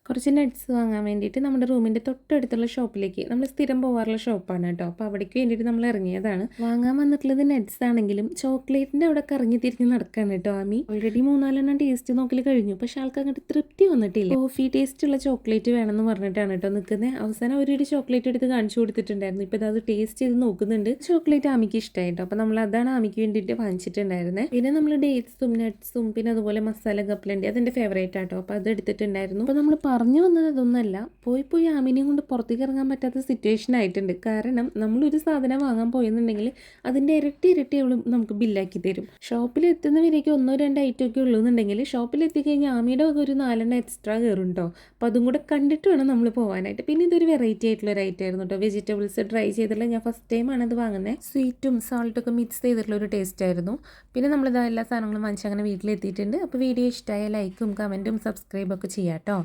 കുറച്ച് നട്ട്സ് വാങ്ങാൻ വേണ്ടിയിട്ട് നമ്മുടെ റൂമിൻ്റെ തൊട്ടടുത്തുള്ള ഷോപ്പിലേക്ക് നമ്മൾ സ്ഥിരം പോകാറുള്ള ഷോപ്പാണ് കേട്ടോ. അപ്പോൾ അവിടേക്ക് വേണ്ടിയിട്ട് നമ്മൾ ഇറങ്ങിയതാണ്. വാങ്ങാൻ വന്നിട്ടുള്ളത് നട്ട്സ് ആണെങ്കിലും ചോക്ലേറ്റിൻ്റെ അവിടെ കറങ്ങി തിരിഞ്ഞ് നടക്കുകയാണ് കേട്ടോ ആമി. ഓൾറെഡി 3-4 ടേസ്റ്റ് നോക്കൽ കഴിഞ്ഞു, പക്ഷെ ആൾക്ക് അങ്ങോട്ട് തൃപ്തി വന്നിട്ടില്ല. കോഫി ടേസ്റ്റ് ഉള്ള ചോക്ലേറ്റ് വേണമെന്ന് പറഞ്ഞിട്ടാണ് കേട്ടോ നിൽക്കുന്നത്. അവസാനം ഒരു ചോക്ലേറ്റ് എടുത്ത് കാണിച്ചു കൊടുത്തിട്ടുണ്ടായിരുന്നു. ഇപ്പോൾ അത് ടേസ്റ്റ് ചെയ്ത് നോക്കുന്നുണ്ട്. ചോക്ലേറ്റ് ആമിക്ക് ഇഷ്ടമായിട്ടോ. അപ്പോൾ നമ്മൾ അതാണ് ആമിക്ക് വേണ്ടിയിട്ട് വാങ്ങിച്ചിട്ടുണ്ടായിരുന്നത്. പിന്നെ നമ്മൾ ഡേറ്റ്സും നട്ട്സും പിന്നെ അതുപോലെ മസാല കപ്പലണ്ടി അതെൻ്റെ ഫേവറേറ്റ് ആട്ടോ. അപ്പോൾ അത് എടുത്തിട്ടുണ്ടായിരുന്നു. അപ്പോൾ നമ്മൾ പറഞ്ഞു വന്നത് അതൊന്നല്ല, പോയി ആമിനെയും കൊണ്ട് പുറത്തേക്ക് ഇറങ്ങാൻ പറ്റാത്ത സിറ്റുവേഷൻ ആയിട്ടുണ്ട്. കാരണം നമ്മളൊരു സാധനം വാങ്ങാൻ പോയെന്നുണ്ടെങ്കിൽ അതിൻ്റെ ഇരട്ടി അവൾ നമുക്ക് ബില്ലാക്കി തരും. ഷോപ്പിൽ എത്തുന്നവരേക്ക് 1-2 ഐറ്റം ഒക്കെ ഉള്ളൂന്നുണ്ടെങ്കിൽ ഷോപ്പിൽ എത്തിക്കഴിഞ്ഞാൽ ആമിയുടെ ഒക്കെ ഒരു 4 എക്സ്ട്രാ കയറും കേട്ടോ. അപ്പോൾ അതും കൂടെ കണ്ടിട്ട് വേണം നമ്മൾ പോകാനായിട്ട്. പിന്നെ ഇതൊരു വെറൈറ്റി ആയിട്ടുള്ള ഒരു ഐറ്റം ആയിരുന്നു കേട്ടോ. വെജിറ്റബിൾസ് ട്രൈ ചെയ്തിട്ടുള്ള ഞാൻ ഫസ്റ്റ് ടൈമാണ് അത് വാങ്ങുന്നത്. സ്വീറ്റും സാൾട്ടൊക്കെ മിക്സ് ചെയ്തിട്ടുള്ള ഒരു ടേസ്റ്റ് ആയിരുന്നു. പിന്നെ നമ്മളിത് എല്ലാ സാധനങ്ങളും വാങ്ങിച്ച് അങ്ങനെ വീട്ടിലെത്തിയിട്ടുണ്ട്. അപ്പോൾ വീഡിയോ ഇഷ്ടമായ ലൈക്കും കമൻറ്റും സബ്സ്ക്രൈബൊക്കെ ചെയ്യാം കേട്ടോ.